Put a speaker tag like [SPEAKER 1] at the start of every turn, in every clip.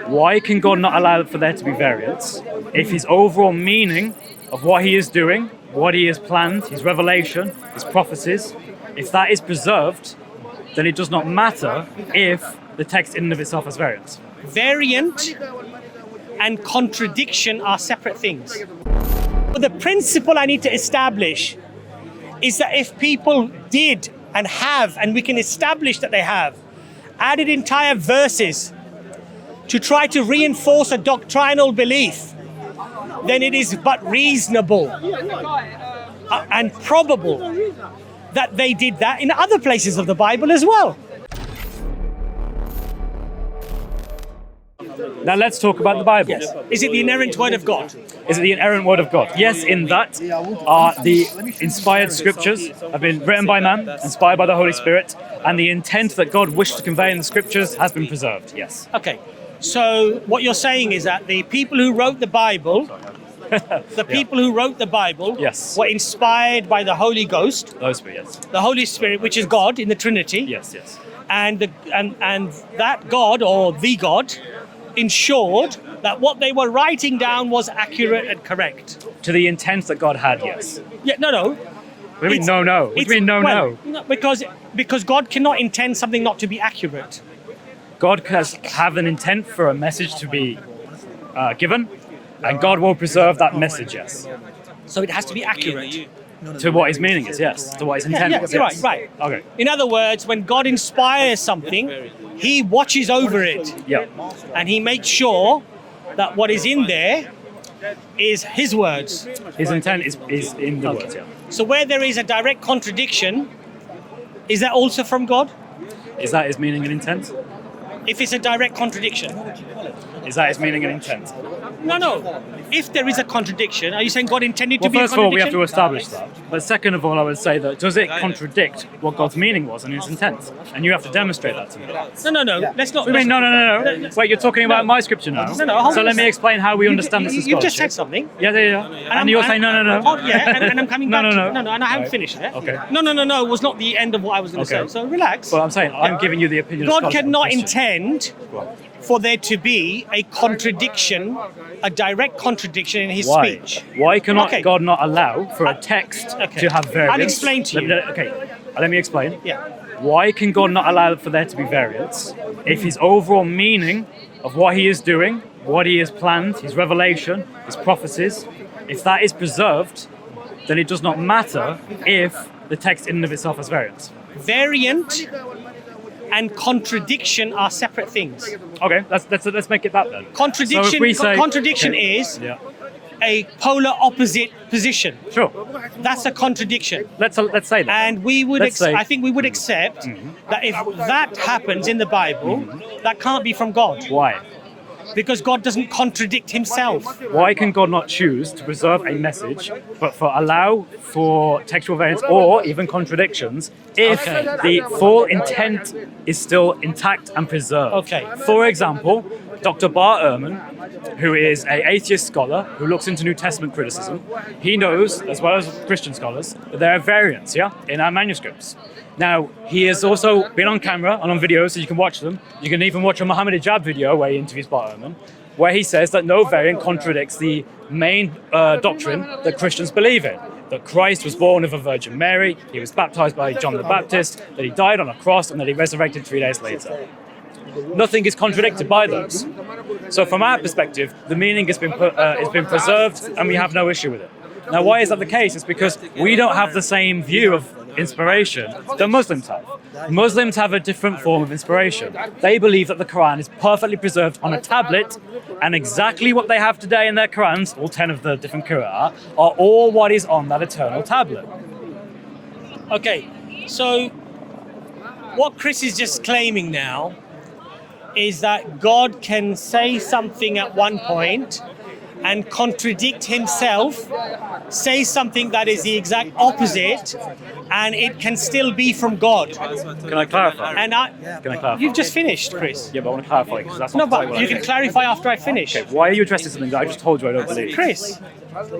[SPEAKER 1] Why can God not allow for there to be variance if his overall meaning of what he is doing, what he has planned, his revelation, his prophecies, if that is preserved, then it does not matter if the text in and of itself has variance?
[SPEAKER 2] Variant and contradiction are separate things. But the principle I need to establish is that if people did and have, and we can establish that they have, added entire verses to try to reinforce a doctrinal belief, then it is but reasonable and probable that they did that in other places of the Bible as well.
[SPEAKER 1] Now let's talk about the Bible.
[SPEAKER 2] Yes. Is it the inerrant word of God?
[SPEAKER 1] Is it the inerrant word of God? Yes, in that the inspired scriptures have been written by man, inspired by the Holy Spirit, and the intent that God wished to convey in the scriptures has been preserved, yes.
[SPEAKER 2] Okay, so what you're saying is that the people who wrote the Bible,
[SPEAKER 1] Yes.
[SPEAKER 2] were inspired by the Holy Ghost,
[SPEAKER 1] Yes.
[SPEAKER 2] the Holy Spirit, which is God in the Trinity,
[SPEAKER 1] Yes, yes.
[SPEAKER 2] and that God, or the God, ensured that what they were writing down was accurate and correct.
[SPEAKER 1] To the intent that God had, yes.
[SPEAKER 2] Yeah, no.
[SPEAKER 1] What do you mean, no? What do you mean, no?
[SPEAKER 2] Because God cannot intend something not to be accurate.
[SPEAKER 1] God has have an intent for a message to be given, and God will preserve that message, yes.
[SPEAKER 2] So it has to be accurate.
[SPEAKER 1] To what his meaning is, yes. To what his intent is, yes.
[SPEAKER 2] Right.
[SPEAKER 1] Okay.
[SPEAKER 2] In other words, when God inspires something, he watches over it.
[SPEAKER 1] Yeah.
[SPEAKER 2] And he makes sure that what is in there is his words.
[SPEAKER 1] His intent is in the words, yeah.
[SPEAKER 2] So where there is a direct contradiction, is that also from God?
[SPEAKER 1] Is that his meaning and intent?
[SPEAKER 2] If it's a direct contradiction.
[SPEAKER 1] Is that his meaning and intent?
[SPEAKER 2] No. If there is a contradiction, are you saying God intended to
[SPEAKER 1] Well,
[SPEAKER 2] be a
[SPEAKER 1] first of all, we
[SPEAKER 2] contradiction?
[SPEAKER 1] have to establish that. But second of all, I would say that does it contradict what God's meaning was and his intent? And you have to demonstrate that to me.
[SPEAKER 2] No. Let's not.
[SPEAKER 1] What do you mean, no? Wait, you're talking about my scripture now?
[SPEAKER 2] No, hold
[SPEAKER 1] So
[SPEAKER 2] on
[SPEAKER 1] let
[SPEAKER 2] a
[SPEAKER 1] me
[SPEAKER 2] sec.
[SPEAKER 1] explain how we understand this as
[SPEAKER 2] You just
[SPEAKER 1] scholarship.
[SPEAKER 2] said something.
[SPEAKER 1] Yeah. And you're saying no.
[SPEAKER 2] Oh, yeah, and I'm coming back.
[SPEAKER 1] No.
[SPEAKER 2] No, and I haven't
[SPEAKER 1] Right.
[SPEAKER 2] finished yet.
[SPEAKER 1] Okay.
[SPEAKER 2] No, it was not the end of what I was going to
[SPEAKER 1] Okay.
[SPEAKER 2] say. So relax.
[SPEAKER 1] Well, I'm saying I'm giving you the opinion of
[SPEAKER 2] God
[SPEAKER 1] scholarship
[SPEAKER 2] cannot
[SPEAKER 1] question.
[SPEAKER 2] intend for there to be a contradiction, a direct contradiction in his
[SPEAKER 1] Why?
[SPEAKER 2] speech.
[SPEAKER 1] Why cannot
[SPEAKER 2] Okay.
[SPEAKER 1] God not allow for a text to have variance?
[SPEAKER 2] I'll explain to you.
[SPEAKER 1] Let me explain.
[SPEAKER 2] Yeah.
[SPEAKER 1] Why can God not allow for there to be variance if his overall meaning of what he is doing, what he has planned, his revelation, his prophecies, if that is preserved, then it does not matter if the text in and of itself has variance?
[SPEAKER 2] Variant and contradiction are separate things.
[SPEAKER 1] Okay, let's make it that then.
[SPEAKER 2] Contradiction,
[SPEAKER 1] So if we say,
[SPEAKER 2] contradiction is a polar opposite position.
[SPEAKER 1] Sure.
[SPEAKER 2] That's a contradiction.
[SPEAKER 1] Let's say that.
[SPEAKER 2] And we would,
[SPEAKER 1] Let's say-
[SPEAKER 2] I think we would accept that if that happens in the Bible, that can't be from God.
[SPEAKER 1] Why?
[SPEAKER 2] Because God doesn't contradict himself.
[SPEAKER 1] Why can God not choose to preserve a message, but allow for textual variance or even contradictions if the full intent is still intact and preserved?
[SPEAKER 2] Okay.
[SPEAKER 1] For example, Dr. Bar Ehrman, who is an atheist scholar who looks into New Testament criticism, he knows, as well as Christian scholars, that there are variants, in our manuscripts. Now, he has also been on camera and on videos, so you can watch them. You can even watch a Muhammad Hijab video where he interviews Bar Ehrman, where he says that no variant contradicts the main doctrine that Christians believe in. That Christ was born of a Virgin Mary, he was baptized by John the Baptist, that he died on a cross, and that he resurrected 3 days later. Nothing is contradicted by those. So from our perspective, the meaning has been preserved and we have no issue with it. Now, why is that the case? It's because we don't have the same view of inspiration that Muslims have. Muslims have a different form of inspiration. They believe that the Quran is perfectly preserved on a tablet, and exactly what they have today in their Qurans, all 10 of the different Qur'an, are all what is on that eternal tablet.
[SPEAKER 2] Okay, so what Chris is just claiming now is that God can say something at one point and contradict himself, say something that is the exact opposite, and it can still be from God.
[SPEAKER 1] Can I clarify?
[SPEAKER 2] And
[SPEAKER 1] Can I clarify?
[SPEAKER 2] you've just finished, Chris.
[SPEAKER 1] Yeah, but I want to clarify because that's not
[SPEAKER 2] No,
[SPEAKER 1] quite
[SPEAKER 2] but
[SPEAKER 1] what
[SPEAKER 2] you
[SPEAKER 1] I
[SPEAKER 2] can
[SPEAKER 1] think.
[SPEAKER 2] clarify after I finish.
[SPEAKER 1] Okay, why are you addressing something that I just told you I don't believe?
[SPEAKER 2] Chris,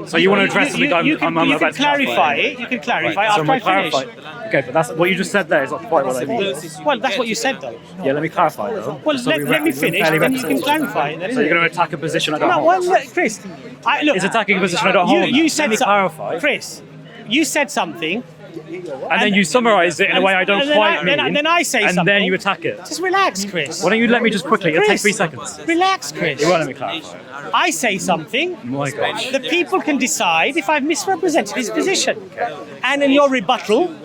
[SPEAKER 1] So you want to address something I'm
[SPEAKER 2] you can
[SPEAKER 1] about to
[SPEAKER 2] clarify it. You can clarify
[SPEAKER 1] So
[SPEAKER 2] after I
[SPEAKER 1] I'm gonna
[SPEAKER 2] finish.
[SPEAKER 1] clarify. Okay, but that's what you just said there is not quite what I mean.
[SPEAKER 2] Well, that's what you said, though.
[SPEAKER 1] Yeah, let me clarify though.
[SPEAKER 2] Well,
[SPEAKER 1] So
[SPEAKER 2] let me finish,
[SPEAKER 1] fairly
[SPEAKER 2] then you can
[SPEAKER 1] representative.
[SPEAKER 2] clarify it. Then,
[SPEAKER 1] So
[SPEAKER 2] isn't
[SPEAKER 1] you're
[SPEAKER 2] it?
[SPEAKER 1] going to attack a position I don't
[SPEAKER 2] No,
[SPEAKER 1] hold.
[SPEAKER 2] well, look, Chris, look.
[SPEAKER 1] It's attacking a position I don't hold.
[SPEAKER 2] You
[SPEAKER 1] now.
[SPEAKER 2] said
[SPEAKER 1] Let me clarify.
[SPEAKER 2] Chris, you said something.
[SPEAKER 1] And then you summarise it in a way I don't quite mean.
[SPEAKER 2] Then I say
[SPEAKER 1] and
[SPEAKER 2] something.
[SPEAKER 1] then you attack it.
[SPEAKER 2] Just relax, Chris.
[SPEAKER 1] Why don't you let me just quickly? It'll take
[SPEAKER 2] Chris,
[SPEAKER 1] 3 seconds.
[SPEAKER 2] Relax, Chris.
[SPEAKER 1] You won't let me clarify.
[SPEAKER 2] I say something.
[SPEAKER 1] My gosh.
[SPEAKER 2] The people can decide if I've misrepresented his position. And in your rebuttal,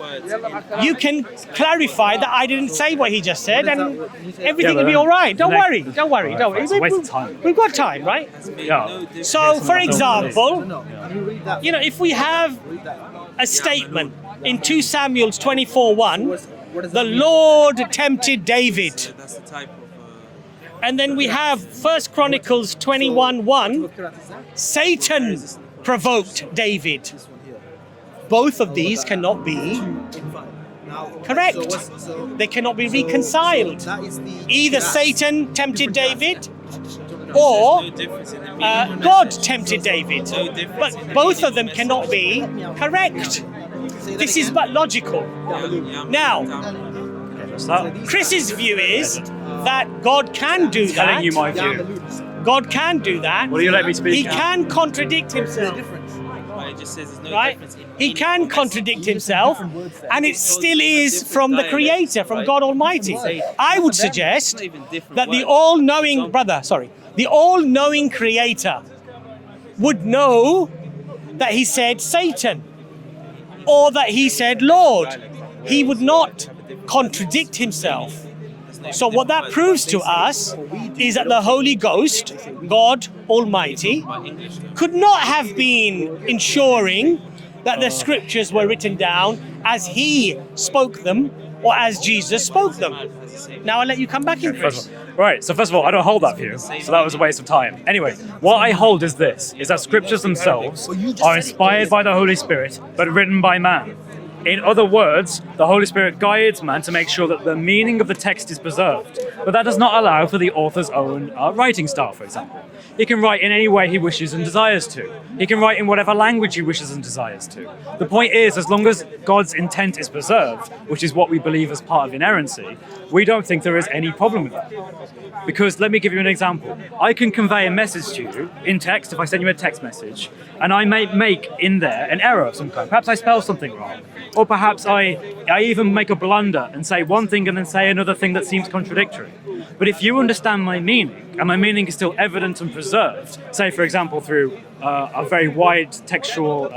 [SPEAKER 2] you can clarify that I didn't say what he just said, and everything will be all right. Don't worry. Don't worry. Don't worry.
[SPEAKER 1] It's a waste of time.
[SPEAKER 2] We've got time, right?
[SPEAKER 1] Yeah.
[SPEAKER 2] So, for example, you know, if we have a statement in 2 Samuel 24:1, the Lord tempted David. And then we have 1 Chronicles 21:1, Satan provoked David. Both of these cannot be correct. They cannot be reconciled. Either Satan tempted David or God tempted David. But both of them cannot be correct. This is but logical. Now, Chris's view is that God can do that.
[SPEAKER 1] Telling you my view.
[SPEAKER 2] God can do that.
[SPEAKER 1] Will you let me speak?
[SPEAKER 2] He can contradict himself. Right? He can contradict himself, and it still is from the Creator, from God Almighty. I would suggest that the all-knowing Creator would know that he said Satan, or that he said Lord. He would not contradict himself. So what that proves to us is that the Holy Ghost, God Almighty, could not have been ensuring that the scriptures were written down as he spoke them or as Jesus spoke them. Now I'll let you come back in, Chris.
[SPEAKER 1] Right, so first of all, I don't hold that view, so that was a waste of time. Anyway, what I hold is this, is that scriptures themselves are inspired by the Holy Spirit, but written by man. In other words, the Holy Spirit guides man to make sure that the meaning of the text is preserved, but that does not allow for the author's own writing style, for example. He can write in any way he wishes and desires to. He can write in whatever language he wishes and desires to. The point is, as long as God's intent is preserved, which is what we believe as part of inerrancy, we don't think there is any problem with that. Because let me give you an example. I can convey a message to you in text, if I send you a text message, and I may make in there an error of some kind. Perhaps I spell something wrong. Or perhaps I even make a blunder and say one thing and then say another thing that seems contradictory. But if you understand my meaning, and my meaning is still evident and preserved, say for example through a very wide textual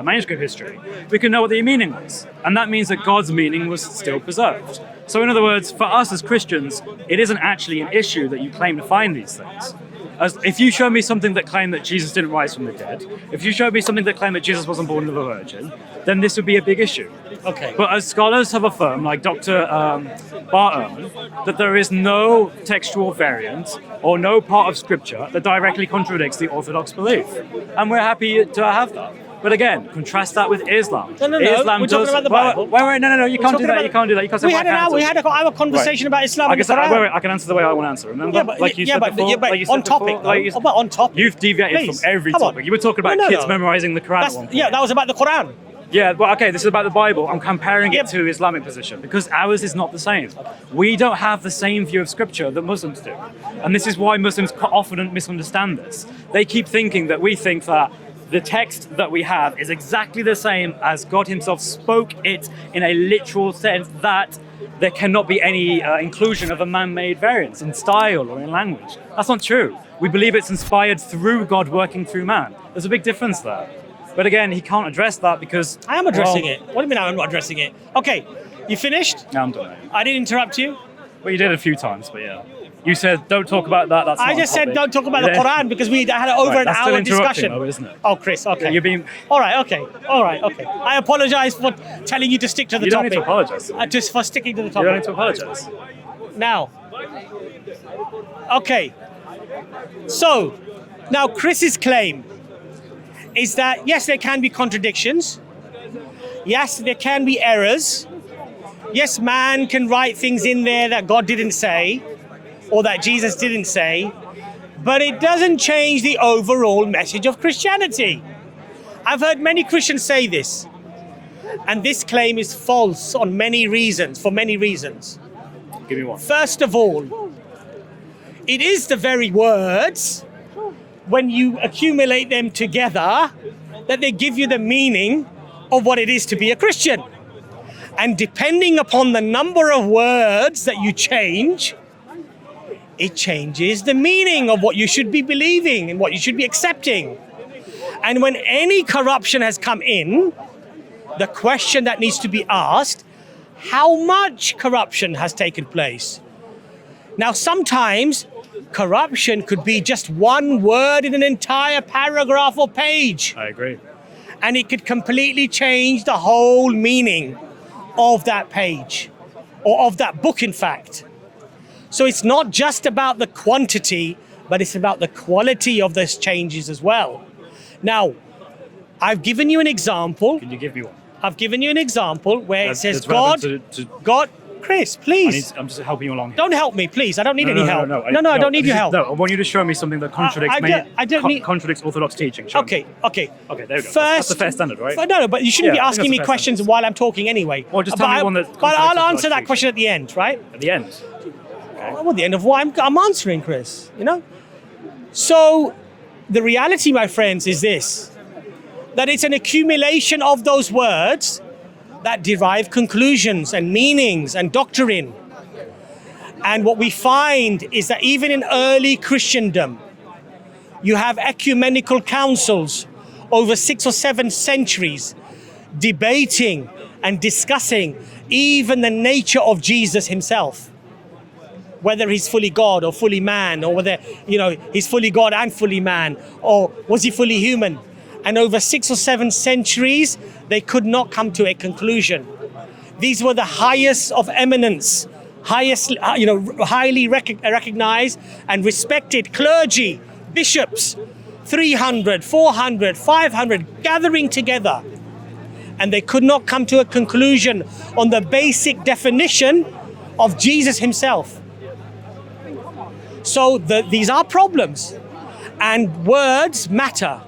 [SPEAKER 1] manuscript history, we can know what the meaning was. And that means that God's meaning was still preserved. So in other words, for us as Christians, it isn't actually an issue that you claim to find these things. As if you show me something that claimed that Jesus didn't rise from the dead, if you show me something that claimed that Jesus wasn't born of a virgin, then this would be a big issue.
[SPEAKER 2] Okay.
[SPEAKER 1] But as scholars have affirmed, like Dr. Bar-Ehrman, that there is no textual variant or no part of scripture that directly contradicts the Orthodox belief. And we're happy to have that. But again, contrast that with Islam.
[SPEAKER 2] No.
[SPEAKER 1] Islam
[SPEAKER 2] We're talking about the Bible.
[SPEAKER 1] Wait, no, you can't do that. You can't do that. You can't say
[SPEAKER 2] We had our conversation about Islam.
[SPEAKER 1] I
[SPEAKER 2] and the
[SPEAKER 1] guess
[SPEAKER 2] Quran.
[SPEAKER 1] I can answer the way I want to answer. Remember,
[SPEAKER 2] Yeah, but,
[SPEAKER 1] like you said
[SPEAKER 2] but
[SPEAKER 1] before,
[SPEAKER 2] on topic. But on topic.
[SPEAKER 1] You've deviated
[SPEAKER 2] Please,
[SPEAKER 1] from every
[SPEAKER 2] come on.
[SPEAKER 1] topic. You were talking about
[SPEAKER 2] No.
[SPEAKER 1] kids memorizing the Quran at one point.
[SPEAKER 2] Yeah, that was about the Quran.
[SPEAKER 1] Yeah, well, okay, this is about the Bible. I'm comparing it to Islamic position because ours is not the same. We don't have the same view of scripture that Muslims do. And this is why Muslims often misunderstand this. They keep thinking that we think that the text that we have is exactly the same as God himself spoke it in a literal sense, that there cannot be any inclusion of a man-made variance in style or in language. That's not true. We believe it's inspired through God working through man. There's a big difference there. But again, he can't address that because...
[SPEAKER 2] I am addressing it. What do you mean I'm not addressing it? Okay, you finished?
[SPEAKER 1] No, I'm done.
[SPEAKER 2] I didn't interrupt you?
[SPEAKER 1] Well, you did a few times, but yeah. You said, don't talk about that, that's
[SPEAKER 2] I
[SPEAKER 1] not
[SPEAKER 2] just
[SPEAKER 1] a
[SPEAKER 2] said
[SPEAKER 1] topic.
[SPEAKER 2] don't talk about the Quran because we had over an hour discussion.
[SPEAKER 1] Though, isn't it?
[SPEAKER 2] Oh, Chris, okay.
[SPEAKER 1] You're being...
[SPEAKER 2] All right, okay. I apologize for telling you to stick to the
[SPEAKER 1] You don't
[SPEAKER 2] topic.
[SPEAKER 1] need to apologize.
[SPEAKER 2] Just for sticking to the
[SPEAKER 1] You
[SPEAKER 2] topic.
[SPEAKER 1] don't need to apologize.
[SPEAKER 2] Now, okay. So, now Chris's claim is that, yes, there can be contradictions. Yes, there can be errors. Yes, man can write things in there that God didn't say or that Jesus didn't say, but it doesn't change the overall message of Christianity. I've heard many Christians say this, and this claim is false on many reasons, for many reasons.
[SPEAKER 1] Give me one.
[SPEAKER 2] First of all, it is the very words, when you accumulate them together, that they give you the meaning of what it is to be a Christian. And depending upon the number of words that you change, it changes the meaning of what you should be believing and what you should be accepting. And when any corruption has come in, the question that needs to be asked, how much corruption has taken place? Now, sometimes corruption could be just one word in an entire paragraph or page.
[SPEAKER 1] I agree.
[SPEAKER 2] And it could completely change the whole meaning of that page, or of that book, in fact. So it's not just about the quantity, but it's about the quality of those changes as well. Now, I've given you an example.
[SPEAKER 1] Can you give me one?
[SPEAKER 2] I've given you an example where it says God,
[SPEAKER 1] relevant
[SPEAKER 2] God, Chris, please.
[SPEAKER 1] I'm just helping you along.
[SPEAKER 2] Don't help me, please. I don't need any help.
[SPEAKER 1] No,
[SPEAKER 2] I don't need your help.
[SPEAKER 1] No, I want you to show me something that contradicts contradicts Orthodox teaching. Show me.
[SPEAKER 2] Okay,
[SPEAKER 1] there we go.
[SPEAKER 2] First,
[SPEAKER 1] that's the fair standard, right?
[SPEAKER 2] No, but you shouldn't be
[SPEAKER 1] Yeah, I think
[SPEAKER 2] asking me
[SPEAKER 1] that's the fair
[SPEAKER 2] questions
[SPEAKER 1] standard.
[SPEAKER 2] while I'm talking anyway.
[SPEAKER 1] Well, just tell me one that
[SPEAKER 2] But I'll
[SPEAKER 1] contradicts
[SPEAKER 2] answer that
[SPEAKER 1] Orthodox
[SPEAKER 2] question at the end, right?
[SPEAKER 1] At the end.
[SPEAKER 2] Well, at the end of what I'm answering, Chris, you know? So the reality, my friends, is this, that it's an accumulation of those words that derive conclusions and meanings and doctrine. And what we find is that even in early Christendom, you have ecumenical councils over 6 or 7 centuries debating and discussing even the nature of Jesus himself. Whether he's fully God or fully man, or whether, he's fully God and fully man, or was he fully human? And over 6 or 7 centuries, they could not come to a conclusion. These were the highest of eminence, highly recognized and respected clergy, bishops, 300, 400, 500 gathering together. And they could not come to a conclusion on the basic definition of Jesus himself. So these are problems, and words matter.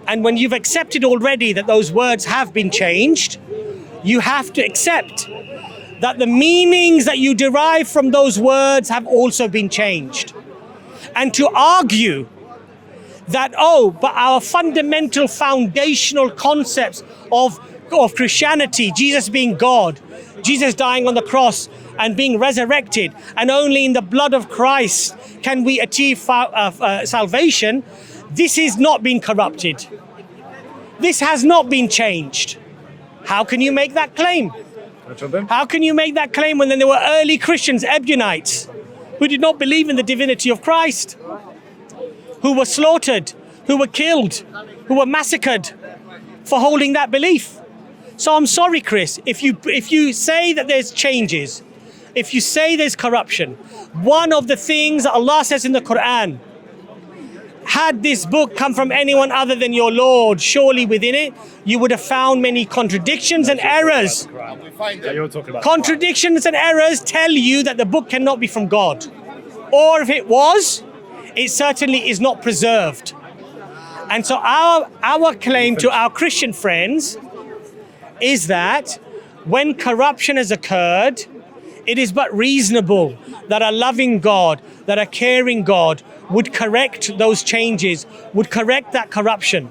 [SPEAKER 2] And when you've accepted already that those words have been changed, you have to accept that the meanings that you derive from those words have also been changed. And to argue that, but our fundamental foundational concepts of Christianity, Jesus being God, Jesus dying on the cross and being resurrected, and only in the blood of Christ can we achieve salvation, this has not been corrupted. This has not been changed. How can you make that claim? How can you make that claim when there were early Christians, Ebionites, who did not believe in the divinity of Christ, who were slaughtered, who were killed, who were massacred for holding that belief? So I'm sorry, Chris, if you say that there's changes, if you say there's corruption, one of the things that Allah says in the Quran, had this book come from anyone other than your Lord, surely within it you would have found many contradictions and errors. Contradictions and errors tell you that the book cannot be from God. Or if it was, it certainly is not preserved. And so our claim to our Christian friends is that when corruption has occurred, it is but reasonable that a loving God, that a caring God would correct those changes, would correct that corruption.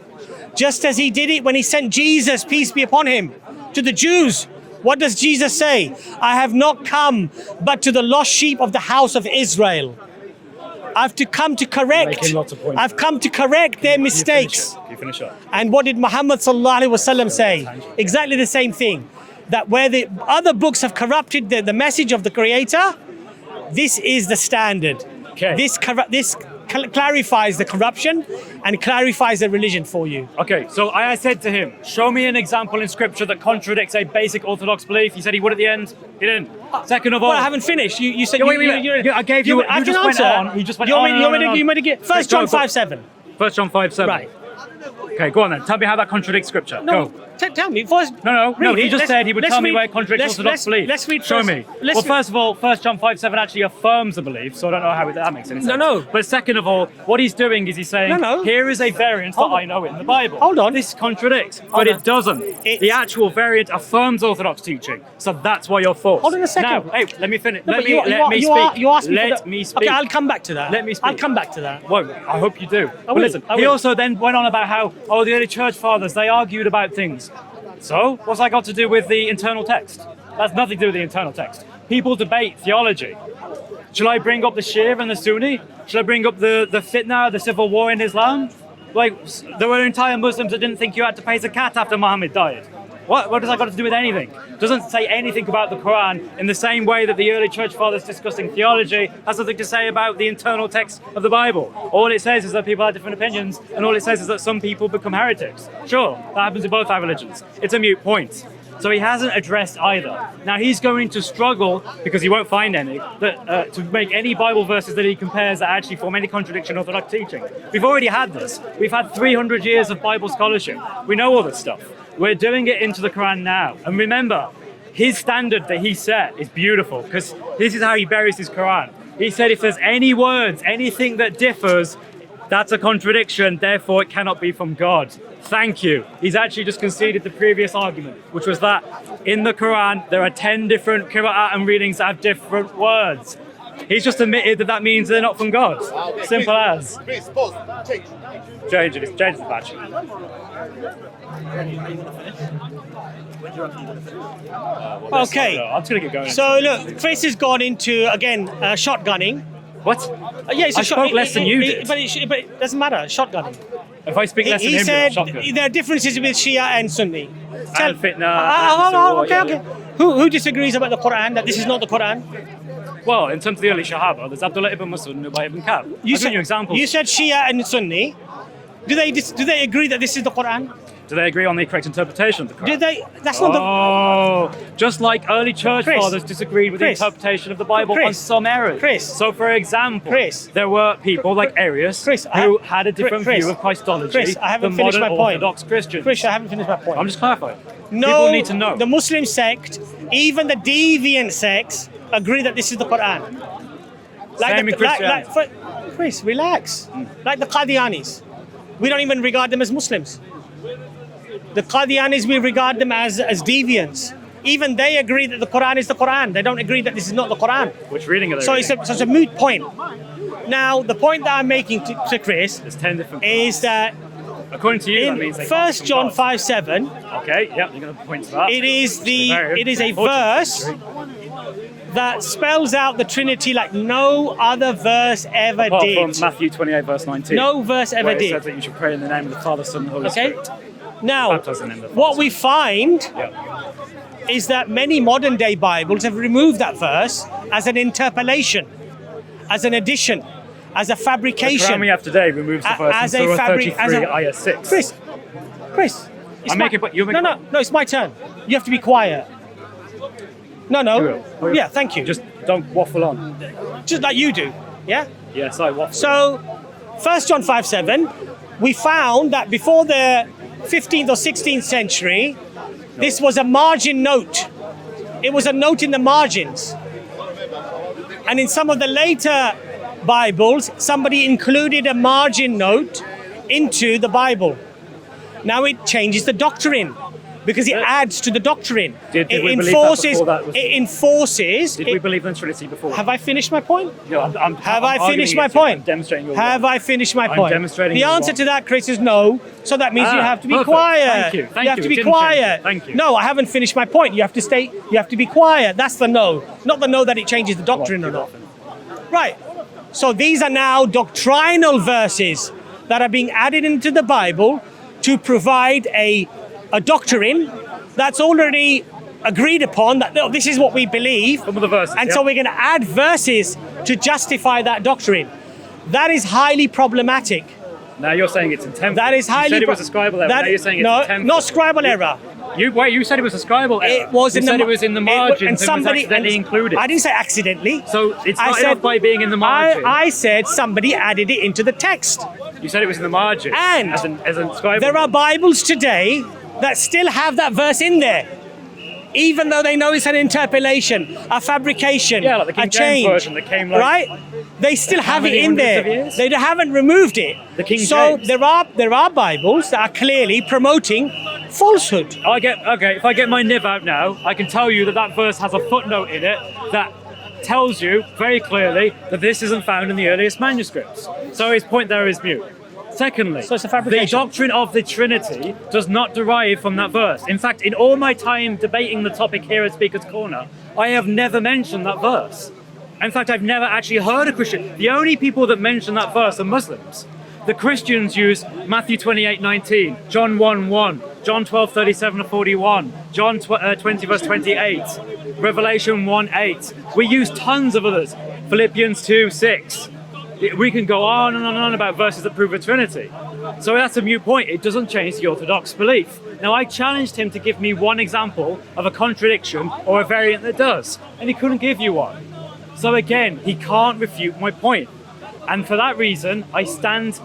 [SPEAKER 2] Just as he did it when he sent Jesus, peace be upon him, to the Jews. What does Jesus say? I have not come but to the lost sheep of the house of Israel. I've come to correct their mistakes.
[SPEAKER 1] You finish up.
[SPEAKER 2] And what did Muhammad sallallahu alaihi wasallam say? Exactly the same thing. That where the other books have corrupted the message of the Creator, this is the standard.
[SPEAKER 1] Okay.
[SPEAKER 2] This clarifies the corruption and clarifies the religion for you.
[SPEAKER 1] Okay, so I said to him, show me an example in scripture that contradicts a basic Orthodox belief. He said he would at the end. He didn't. Second of all,
[SPEAKER 2] I haven't finished. You said
[SPEAKER 1] I gave you. You just went on. You just went on.
[SPEAKER 2] You want me to get 1 John 5:7.
[SPEAKER 1] 1 John 5:7.
[SPEAKER 2] Right.
[SPEAKER 1] Okay, go on then. Tell me how that contradicts scripture.
[SPEAKER 2] No,
[SPEAKER 1] Go.
[SPEAKER 2] tell me first.
[SPEAKER 1] No.
[SPEAKER 2] read
[SPEAKER 1] He
[SPEAKER 2] it.
[SPEAKER 1] just said he would
[SPEAKER 2] Let's
[SPEAKER 1] tell me
[SPEAKER 2] read-
[SPEAKER 1] where it contradicts Orthodox belief.
[SPEAKER 2] Let's read
[SPEAKER 1] Show
[SPEAKER 2] first.
[SPEAKER 1] me.
[SPEAKER 2] Let's
[SPEAKER 1] Well,
[SPEAKER 2] read-
[SPEAKER 1] first of all, 1 John 5:7 actually affirms the belief, so I don't know how that makes any sense.
[SPEAKER 2] No.
[SPEAKER 1] But second of all, what he's doing is he's saying,
[SPEAKER 2] No.
[SPEAKER 1] here is a variant that
[SPEAKER 2] Hold on.
[SPEAKER 1] I know in the Bible.
[SPEAKER 2] Hold on.
[SPEAKER 1] This contradicts,
[SPEAKER 2] Hold
[SPEAKER 1] but
[SPEAKER 2] on.
[SPEAKER 1] it doesn't. The actual variant affirms Orthodox teaching, so that's why you're false.
[SPEAKER 2] Hold on a second.
[SPEAKER 1] Now, hey, let me finish.
[SPEAKER 2] No,
[SPEAKER 1] let
[SPEAKER 2] but
[SPEAKER 1] me speak.
[SPEAKER 2] You asked me
[SPEAKER 1] Let
[SPEAKER 2] for the,
[SPEAKER 1] me speak.
[SPEAKER 2] Okay, I'll come back to that.
[SPEAKER 1] Let me speak.
[SPEAKER 2] I'll come back to that.
[SPEAKER 1] Well, I hope you do. But
[SPEAKER 2] will,
[SPEAKER 1] listen,
[SPEAKER 2] I
[SPEAKER 1] he
[SPEAKER 2] will.
[SPEAKER 1] also then went on about how, the early church fathers, they argued about things. So, what's that got to do with the internal text? That's nothing to do with the internal text. People debate theology. Shall I bring up the Shia and the Sunni? Shall I bring up the fitna, the civil war in Islam? Like, there were entire Muslims that didn't think you had to pay zakat after Muhammad died. What does that got to do with anything? Doesn't say anything about the Quran in the same way that the early church fathers discussing theology has nothing to say about the internal text of the Bible. All it says is that people have different opinions, and all it says is that some people become heretics. Sure, that happens in both our religions. It's a moot point. So he hasn't addressed either. Now he's going to struggle, because he won't find any, to make any Bible verses that he compares that actually form any contradiction in Orthodox teaching. We've already had this. We've had 300 years of Bible scholarship. We know all this stuff. We're doing it into the Quran now. And remember, his standard that he set is beautiful, because this is how he buries his Quran. He said if there's any words, anything that differs, that's a contradiction, therefore it cannot be from God. Thank you. He's actually just conceded the previous argument, which was that in the Quran, there are 10 different qira'at and readings that have different words. He's just admitted that that means they're not from God. Simple as.
[SPEAKER 3] Please, pause.
[SPEAKER 1] Change the badge.
[SPEAKER 2] Okay.
[SPEAKER 1] I'm just going to get going.
[SPEAKER 2] So look, Chris has gone into again shotgunning.
[SPEAKER 1] What?
[SPEAKER 2] Yeah, it's
[SPEAKER 1] I spoke less than you did.
[SPEAKER 2] But it doesn't matter. Shotgunning.
[SPEAKER 1] If I speak less than
[SPEAKER 2] He
[SPEAKER 1] him,
[SPEAKER 2] said
[SPEAKER 1] you're shotgun.
[SPEAKER 2] there are differences with Shia and Sunni.
[SPEAKER 1] And fitna.
[SPEAKER 2] Okay. Who disagrees about the Quran? That this is not the Quran?
[SPEAKER 1] Well, in terms of the early Shahaba, there's Abdullah ibn Mas'ud and Ubay ibn Ka'b. I've given you examples.
[SPEAKER 2] You said Shia and Sunni. Do they agree that this is the Quran?
[SPEAKER 1] Do they agree on the correct interpretation of the Quran?
[SPEAKER 2] Do they? That's not the.
[SPEAKER 1] Oh, just like early church
[SPEAKER 2] Chris,
[SPEAKER 1] fathers disagreed with
[SPEAKER 2] Chris,
[SPEAKER 1] the interpretation of the Bible on
[SPEAKER 2] Chris,
[SPEAKER 1] some errors.
[SPEAKER 2] Chris,
[SPEAKER 1] so, for example,
[SPEAKER 2] Chris,
[SPEAKER 1] there were people like Arius who had a different view of Christology
[SPEAKER 2] Chris, I haven't
[SPEAKER 1] than
[SPEAKER 2] finished
[SPEAKER 1] modern
[SPEAKER 2] my point.
[SPEAKER 1] Orthodox Christians.
[SPEAKER 2] Chris, I haven't finished my point.
[SPEAKER 1] I'm just clarifying.
[SPEAKER 2] No,
[SPEAKER 1] people need to know.
[SPEAKER 2] The Muslim sect, even the deviant sects, agree that this is the Quran.
[SPEAKER 1] Same in Christianity.
[SPEAKER 2] Chris, relax. Like the Qadianis, we don't even regard them as Muslims. The Qadianis, we regard them as deviants. Even they agree that the Quran is the Quran. They don't agree that this is not the Quran.
[SPEAKER 1] Which reading are they
[SPEAKER 2] So
[SPEAKER 1] reading?
[SPEAKER 2] it's a moot point. Now, the point that I'm making to Chris
[SPEAKER 1] There's 10 different
[SPEAKER 2] is that
[SPEAKER 1] according to you, that
[SPEAKER 2] in
[SPEAKER 1] means they
[SPEAKER 2] 1
[SPEAKER 1] can't
[SPEAKER 2] John
[SPEAKER 1] come
[SPEAKER 2] 5:7,
[SPEAKER 1] Okay, yeah, you're going to point to that.
[SPEAKER 2] it is a verse that spells out the Trinity like no other verse ever
[SPEAKER 1] Apart
[SPEAKER 2] did.
[SPEAKER 1] from Matthew 28, verse 19.
[SPEAKER 2] No verse ever
[SPEAKER 1] where it
[SPEAKER 2] did.
[SPEAKER 1] says that you should pray in the name of the Father, Son, and Holy
[SPEAKER 2] Okay?
[SPEAKER 1] Spirit.
[SPEAKER 2] Now,
[SPEAKER 1] Baptize in the name of the
[SPEAKER 2] what
[SPEAKER 1] Father,
[SPEAKER 2] we find
[SPEAKER 1] Yeah.
[SPEAKER 2] is that many modern day Bibles have removed that verse as an interpolation, as an addition, as a
[SPEAKER 1] The
[SPEAKER 2] fabrication.
[SPEAKER 1] Quran we have today removes the verse
[SPEAKER 2] as
[SPEAKER 1] in
[SPEAKER 2] a
[SPEAKER 1] Surah
[SPEAKER 2] fabric,
[SPEAKER 1] 33, ayah 6.
[SPEAKER 2] Chris, it's
[SPEAKER 1] I'm making- you make-
[SPEAKER 2] no, it's my turn. You have to be quiet. No,
[SPEAKER 1] You will.
[SPEAKER 2] yeah, thank you.
[SPEAKER 1] Just don't waffle on.
[SPEAKER 2] Just like you do, yeah.
[SPEAKER 1] Yes, I waffle.
[SPEAKER 2] So, 1 John 5:7, we found that before the 15th or 16th century, this was a margin note. It was a note in the margins. And in some of the later Bibles, somebody included a margin note into the Bible. Now it changes the doctrine because it adds to the doctrine.
[SPEAKER 1] Did
[SPEAKER 2] It
[SPEAKER 1] we believe that
[SPEAKER 2] enforces.
[SPEAKER 1] before that was-
[SPEAKER 2] It enforces.
[SPEAKER 1] Did we believe in the Trinity before?
[SPEAKER 2] Have I finished my point?
[SPEAKER 1] No,
[SPEAKER 2] Have I
[SPEAKER 1] arguing
[SPEAKER 2] finished my
[SPEAKER 1] against you.
[SPEAKER 2] point?
[SPEAKER 1] I'm demonstrating your
[SPEAKER 2] Have I finished my
[SPEAKER 1] I'm
[SPEAKER 2] point?
[SPEAKER 1] demonstrating
[SPEAKER 2] The
[SPEAKER 1] your
[SPEAKER 2] answer
[SPEAKER 1] wrong.
[SPEAKER 2] to that, Chris, is no. So that means you have to be
[SPEAKER 1] perfect.
[SPEAKER 2] quiet.
[SPEAKER 1] Thank you. Thank
[SPEAKER 2] have
[SPEAKER 1] you.
[SPEAKER 2] to
[SPEAKER 1] It
[SPEAKER 2] be
[SPEAKER 1] didn't change.
[SPEAKER 2] quiet.
[SPEAKER 1] Thank you.
[SPEAKER 2] No, I haven't finished my point. You have to stay. You have to be quiet. That's the no, not the no that it changes the doctrine or not. Right. So these are now doctrinal verses that are being added into the Bible to provide a doctrine that's already agreed upon, that this is what we believe.
[SPEAKER 1] Some of the verses,
[SPEAKER 2] And
[SPEAKER 1] yeah.
[SPEAKER 2] so we're going to add verses to justify that doctrine. That is highly problematic.
[SPEAKER 1] Now you're saying it's intentional.
[SPEAKER 2] That is highly.
[SPEAKER 1] You said it was a scribal error. Now you're saying it's
[SPEAKER 2] no,
[SPEAKER 1] intentional.
[SPEAKER 2] not scribal error.
[SPEAKER 1] You said it was a scribal error.
[SPEAKER 2] It was
[SPEAKER 1] you
[SPEAKER 2] in
[SPEAKER 1] said
[SPEAKER 2] the
[SPEAKER 1] it was in the margins and somebody accidentally included.
[SPEAKER 2] I didn't say accidentally.
[SPEAKER 1] So it's not enough by being in the margin.
[SPEAKER 2] I said somebody added it into the text.
[SPEAKER 1] You said it was in the margin.
[SPEAKER 2] And
[SPEAKER 1] as a scribal.
[SPEAKER 2] There are Bibles today that still have that verse in there, even though they know it's an interpolation, a fabrication,
[SPEAKER 1] like the King
[SPEAKER 2] a
[SPEAKER 1] James
[SPEAKER 2] change,
[SPEAKER 1] version that came like
[SPEAKER 2] right? They still have it in
[SPEAKER 1] hundreds of
[SPEAKER 2] there.
[SPEAKER 1] years?
[SPEAKER 2] They haven't removed it.
[SPEAKER 1] The King
[SPEAKER 2] so
[SPEAKER 1] James.
[SPEAKER 2] there are Bibles that are clearly promoting falsehood.
[SPEAKER 1] If I get my nib out now, I can tell you that verse has a footnote in it that tells you very clearly that this isn't found in the earliest manuscripts. So his point there is mute. Secondly,
[SPEAKER 2] So it's a fabrication.
[SPEAKER 1] the doctrine of the Trinity does not derive from that verse. In fact, in all my time debating the topic here at Speaker's Corner, I have never mentioned that verse. In fact, I've never actually heard a Christian. The only people that mention that verse are Muslims. The Christians use Matthew 28:19, John 1:1, John 12:37-41, John 20 verse 28, Revelation 1:8. We use tons of others. Philippians 2:6. We can go on and on about verses that prove the Trinity. So that's a mute point. It doesn't change the Orthodox belief. Now, I challenged him to give me one example of a contradiction or a variant that does, and he couldn't give you one. So again, he can't refute my point. And for that reason, I stand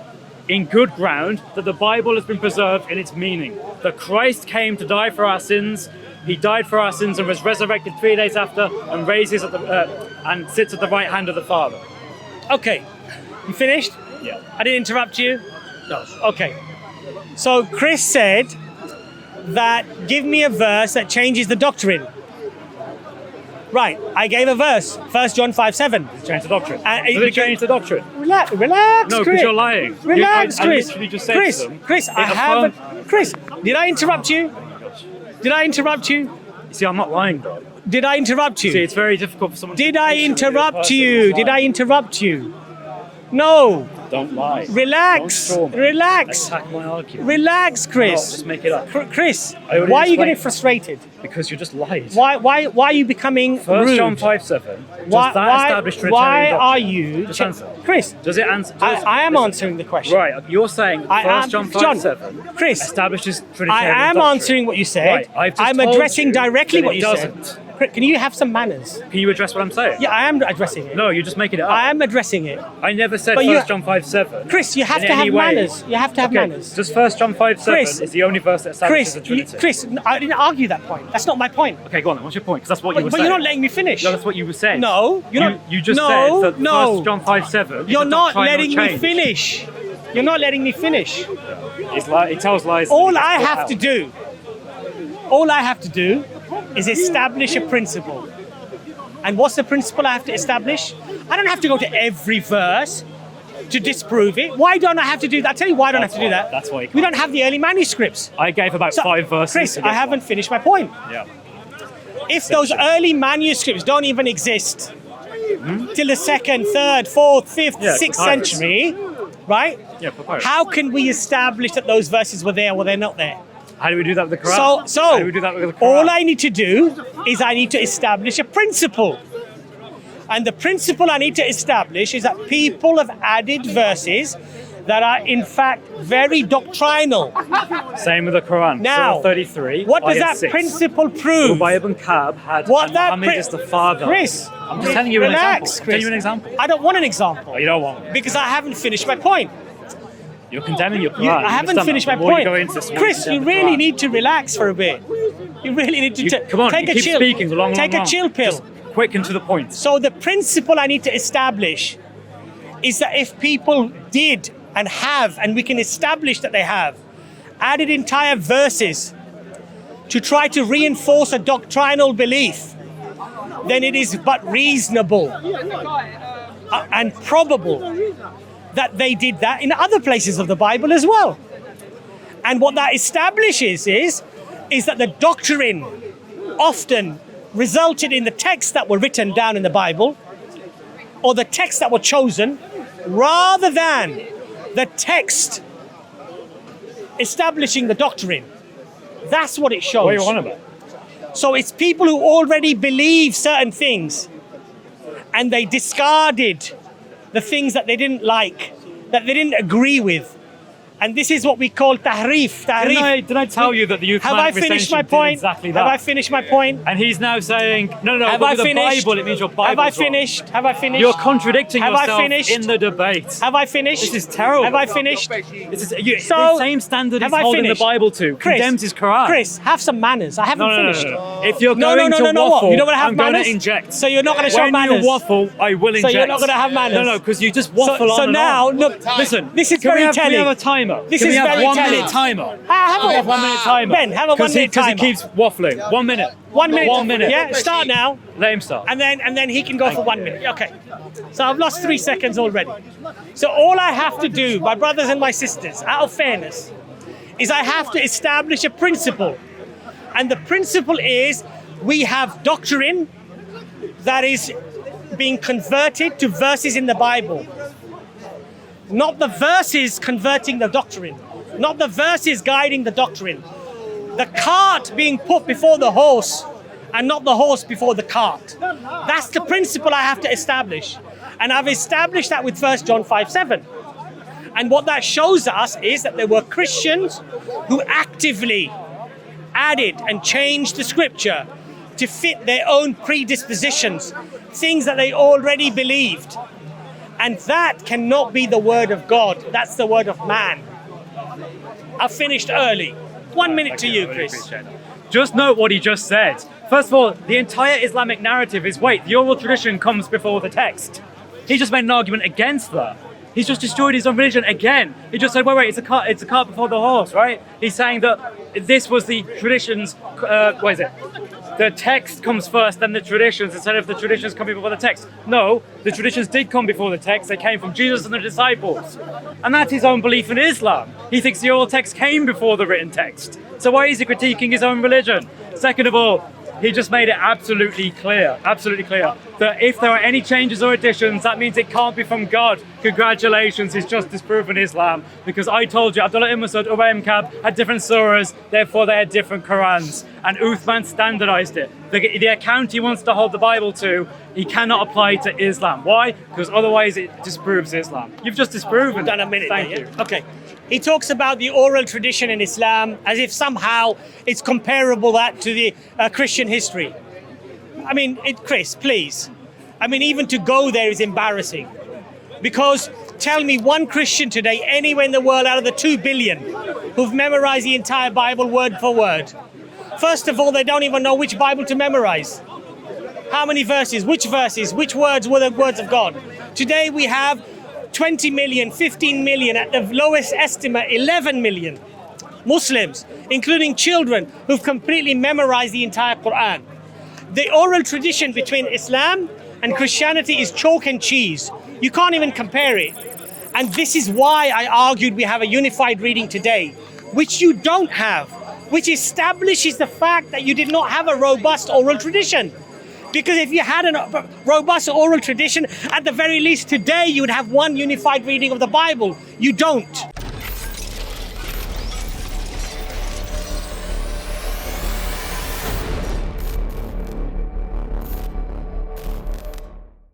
[SPEAKER 1] in good ground that the Bible has been preserved in its meaning. That Christ came to die for our sins. He died for our sins and was resurrected 3 days after and raises and sits at the right hand of the Father.
[SPEAKER 2] Okay, you finished?
[SPEAKER 1] Yeah.
[SPEAKER 2] I didn't interrupt you?
[SPEAKER 1] No.
[SPEAKER 2] Okay. So Chris said that give me a verse that changes the doctrine. Right, I gave a verse, 1 John 5:7.
[SPEAKER 1] Change the doctrine.
[SPEAKER 2] It
[SPEAKER 1] Does it change the doctrine?
[SPEAKER 2] Relax,
[SPEAKER 1] No,
[SPEAKER 2] Chris.
[SPEAKER 1] because you're lying.
[SPEAKER 2] Relax,
[SPEAKER 1] I
[SPEAKER 2] Chris.
[SPEAKER 1] literally just said to them,
[SPEAKER 2] Chris, I haven't. Chris, did I interrupt you? Did I interrupt you?
[SPEAKER 1] See, I'm not lying, though.
[SPEAKER 2] Did I interrupt you?
[SPEAKER 1] See, it's very difficult for someone
[SPEAKER 2] Did
[SPEAKER 1] to...
[SPEAKER 2] I interrupt you? Did I interrupt you? No.
[SPEAKER 1] Don't lie.
[SPEAKER 2] Relax.
[SPEAKER 1] Don't storm.
[SPEAKER 2] Relax.
[SPEAKER 1] Attack my argument.
[SPEAKER 2] Relax,
[SPEAKER 1] No,
[SPEAKER 2] Chris.
[SPEAKER 1] just make it up.
[SPEAKER 2] Chris,
[SPEAKER 1] I already
[SPEAKER 2] why are you
[SPEAKER 1] explained.
[SPEAKER 2] getting frustrated?
[SPEAKER 1] Because you just lied.
[SPEAKER 2] Why are you becoming
[SPEAKER 1] 1
[SPEAKER 2] rude?
[SPEAKER 1] John 5:7. Does that establish Trinitarian
[SPEAKER 2] why
[SPEAKER 1] doctrine?
[SPEAKER 2] are you...
[SPEAKER 1] Just answer.
[SPEAKER 2] Chris,
[SPEAKER 1] Does it answer?
[SPEAKER 2] I am answering the question.
[SPEAKER 1] Right, you're saying 1 John 5:7
[SPEAKER 2] Chris,
[SPEAKER 1] establishes
[SPEAKER 2] I
[SPEAKER 1] Trinitarian
[SPEAKER 2] am
[SPEAKER 1] doctrine.
[SPEAKER 2] answering what you said.
[SPEAKER 1] Right, I've just
[SPEAKER 2] I'm
[SPEAKER 1] told
[SPEAKER 2] addressing
[SPEAKER 1] you
[SPEAKER 2] directly
[SPEAKER 1] that
[SPEAKER 2] what
[SPEAKER 1] it
[SPEAKER 2] you
[SPEAKER 1] doesn't.
[SPEAKER 2] said. Can you have some manners?
[SPEAKER 1] Can you address what I'm saying?
[SPEAKER 2] Yeah, I am addressing it.
[SPEAKER 1] No, you're just making it up.
[SPEAKER 2] I am addressing it.
[SPEAKER 1] I never said
[SPEAKER 2] But
[SPEAKER 1] 1 John 5:7.
[SPEAKER 2] Chris, you have
[SPEAKER 1] in
[SPEAKER 2] to have
[SPEAKER 1] any way.
[SPEAKER 2] manners. You have to have
[SPEAKER 1] Okay,
[SPEAKER 2] manners.
[SPEAKER 1] Just 1 John 5:7
[SPEAKER 2] Chris,
[SPEAKER 1] is the only verse that establishes the Trinity.
[SPEAKER 2] Chris, I didn't argue that point. That's not my point.
[SPEAKER 1] Okay, go on then. What's your point? Because that's what you were
[SPEAKER 2] But
[SPEAKER 1] saying.
[SPEAKER 2] you're not letting me finish.
[SPEAKER 1] No, that's what you were saying.
[SPEAKER 2] No, you're not.
[SPEAKER 1] You just
[SPEAKER 2] No,
[SPEAKER 1] said that
[SPEAKER 2] no.
[SPEAKER 1] 1 John 5:7
[SPEAKER 2] You're
[SPEAKER 1] is a
[SPEAKER 2] not
[SPEAKER 1] doctrinal
[SPEAKER 2] letting me
[SPEAKER 1] change.
[SPEAKER 2] finish. You're not letting me finish.
[SPEAKER 1] He tells lies.
[SPEAKER 2] All I have to do is establish a principle. And what's the principle I have to establish? I don't have to go to every verse to disprove it. Why don't I have to do that? I'll tell you why I don't have to do that.
[SPEAKER 1] That's why you
[SPEAKER 2] we
[SPEAKER 1] can't.
[SPEAKER 2] don't have the early manuscripts.
[SPEAKER 1] I gave about 5 verses.
[SPEAKER 2] Chris,
[SPEAKER 1] to this
[SPEAKER 2] I haven't
[SPEAKER 1] one.
[SPEAKER 2] finished my point.
[SPEAKER 1] Yeah.
[SPEAKER 2] If those early manuscripts don't even exist till the 2nd, 3rd, 4th, 5th,
[SPEAKER 1] Yeah,
[SPEAKER 2] 6th
[SPEAKER 1] papyrus.
[SPEAKER 2] century, right?
[SPEAKER 1] Yeah, papyrus.
[SPEAKER 2] How can we establish that those verses were there or they're not there?
[SPEAKER 1] How do we do that with the Quran?
[SPEAKER 2] So
[SPEAKER 1] How do we do that with the Quran?
[SPEAKER 2] all I need to do is I need to establish a principle. And the principle I need to establish is that people have added verses that are in fact very doctrinal.
[SPEAKER 1] Same with the Quran.
[SPEAKER 2] Now,
[SPEAKER 1] Surah 33.
[SPEAKER 2] what does
[SPEAKER 1] ayah
[SPEAKER 2] that
[SPEAKER 1] 6.
[SPEAKER 2] principle prove?
[SPEAKER 1] Ubay ibn Ka'b had
[SPEAKER 2] What
[SPEAKER 1] and
[SPEAKER 2] that
[SPEAKER 1] Muhammad is the father.
[SPEAKER 2] Chris,
[SPEAKER 1] I'm just telling you an
[SPEAKER 2] relax,
[SPEAKER 1] example. I'm
[SPEAKER 2] Chris.
[SPEAKER 1] telling you an example.
[SPEAKER 2] I don't want an example
[SPEAKER 1] Oh, you don't want one.
[SPEAKER 2] because I haven't finished my point.
[SPEAKER 1] You're condemning your Quran.
[SPEAKER 2] I
[SPEAKER 1] You
[SPEAKER 2] haven't
[SPEAKER 1] understand
[SPEAKER 2] finished
[SPEAKER 1] that?
[SPEAKER 2] my
[SPEAKER 1] The more
[SPEAKER 2] point.
[SPEAKER 1] You go into this, the more
[SPEAKER 2] Chris, you
[SPEAKER 1] condemn the
[SPEAKER 2] really
[SPEAKER 1] Quran.
[SPEAKER 2] need to relax for a bit. You really need to
[SPEAKER 1] Come on,
[SPEAKER 2] take
[SPEAKER 1] you
[SPEAKER 2] a
[SPEAKER 1] keep
[SPEAKER 2] chill.
[SPEAKER 1] speaking long,
[SPEAKER 2] take
[SPEAKER 1] long,
[SPEAKER 2] a chill pill.
[SPEAKER 1] Just quick and to the point.
[SPEAKER 2] So the principle I need to establish is that if people did and have, and we can establish that they have, added entire verses to try to reinforce a doctrinal belief, then it is but reasonable and probable that they did that in other places of the Bible as well. And what that establishes is that the doctrine often resulted in the texts that were written down in the Bible or the texts that were chosen rather than the text establishing the doctrine. That's what it shows.
[SPEAKER 1] What are you on about?
[SPEAKER 2] So it's people who already believe certain things and they discarded the things that they didn't like, that they didn't agree with, And this is what we call tahrif.
[SPEAKER 1] Didn't I tell you that the
[SPEAKER 2] Have I finished my point?
[SPEAKER 1] Exactly that.
[SPEAKER 2] Have I finished my point?
[SPEAKER 1] And he's now saying, no,
[SPEAKER 2] Have I
[SPEAKER 1] with the
[SPEAKER 2] finished?
[SPEAKER 1] Bible, it means your Bible.
[SPEAKER 2] Have I finished? Have I finished?
[SPEAKER 1] You're contradicting
[SPEAKER 2] Have I
[SPEAKER 1] yourself
[SPEAKER 2] finished?
[SPEAKER 1] in the debate.
[SPEAKER 2] Have I finished?
[SPEAKER 1] This is terrible.
[SPEAKER 2] Have I finished?
[SPEAKER 1] The
[SPEAKER 2] So,
[SPEAKER 1] same standard
[SPEAKER 2] have
[SPEAKER 1] he's
[SPEAKER 2] I
[SPEAKER 1] holding the
[SPEAKER 2] finished?
[SPEAKER 1] Bible to
[SPEAKER 2] Chris,
[SPEAKER 1] condemns his Quran.
[SPEAKER 2] Chris, have some manners. I haven't finished.
[SPEAKER 1] No. If you're
[SPEAKER 2] No,
[SPEAKER 1] going to
[SPEAKER 2] what?
[SPEAKER 1] waffle,
[SPEAKER 2] You don't want to have
[SPEAKER 1] I'm
[SPEAKER 2] manners?
[SPEAKER 1] going to inject.
[SPEAKER 2] So you're not going to show
[SPEAKER 1] when
[SPEAKER 2] manners?
[SPEAKER 1] you waffle, I will inject.
[SPEAKER 2] So you're not going to have manners?
[SPEAKER 1] No, because you just waffle on
[SPEAKER 2] So
[SPEAKER 1] and
[SPEAKER 2] now,
[SPEAKER 1] on.
[SPEAKER 2] look,
[SPEAKER 1] Listen,
[SPEAKER 2] this is
[SPEAKER 1] can
[SPEAKER 2] very
[SPEAKER 1] we have,
[SPEAKER 2] telling.
[SPEAKER 1] Can we have a timer?
[SPEAKER 2] This
[SPEAKER 1] can
[SPEAKER 2] is
[SPEAKER 1] we have
[SPEAKER 2] very
[SPEAKER 1] 1
[SPEAKER 2] telling.
[SPEAKER 1] minute timer?
[SPEAKER 2] Have a
[SPEAKER 1] 1 minute timer.
[SPEAKER 2] Ben, have a 1 minute timer.
[SPEAKER 1] Because he keeps waffling. 1 minute.
[SPEAKER 2] 1 minute.
[SPEAKER 1] 1 minute.
[SPEAKER 2] Yeah, start now.
[SPEAKER 1] Let him start.
[SPEAKER 2] And then he can go for 1 minute. Okay. So I've lost 3 seconds already. So all I have to do, my brothers and my sisters, out of fairness, is I have to establish a principle. And the principle is we have doctrine that is being converted to verses in the Bible. Not the verses converting the doctrine. Not the verses guiding the doctrine. The cart being put before the horse and not the horse before the cart. That's the principle I have to establish. And I've established that with 1 John 5:7. And what that shows us is that there were Christians who actively added and changed the scripture to fit their own predispositions, things that they already believed. And that cannot be the word of God. That's the word of man. I've finished early. 1 minute to you, Chris.
[SPEAKER 1] Just note what he just said. First of all, the entire Islamic narrative is, wait, the oral tradition comes before the text. He just made an argument against that. He's just destroyed his own religion again. He just said, wait, it's a cart before the horse, right? He's saying that this was the traditions, the text comes first, then the traditions, instead of the traditions coming before the text. No, the traditions did come before the text. They came from Jesus and the disciples. And that's his own belief in Islam. He thinks the oral text came before the written text. So why is he critiquing his own religion? Second of all, he just made it absolutely clear, that if there are any changes or additions, that means it can't be from God. Congratulations, he's just disproven Islam. Because I told you, Abdullah ibn Masud, Ubay ibn Ka'b had different surahs, therefore they had different Qurans. And Uthman standardized it. The account he wants to hold the Bible to, he cannot apply to Islam. Why? Because otherwise it disproves Islam. You've just disproven it.
[SPEAKER 2] Done a minute.
[SPEAKER 1] Thank
[SPEAKER 2] there,
[SPEAKER 1] you.
[SPEAKER 2] Yeah? Okay. He talks about the oral tradition in Islam as if somehow it's comparable that to the Christian history. I mean, Chris, please. I mean, even to go there is embarrassing. Because tell me one Christian today, anywhere in the world out of the 2 billion who've memorized the entire Bible word for word. First of all, they don't even know which Bible to memorize. How many verses, which words were the words of God? Today we have 20 million, 15 million, at the lowest estimate, 11 million Muslims, including children, who've completely memorized the entire Quran. The oral tradition between Islam and Christianity is chalk and cheese. You can't even compare it. And this is why I argued we have a unified reading today, which you don't have, which establishes the fact that you did not have a robust oral tradition. Because if you had a robust oral tradition, at the very least today, you would have one unified reading of the Bible. You don't.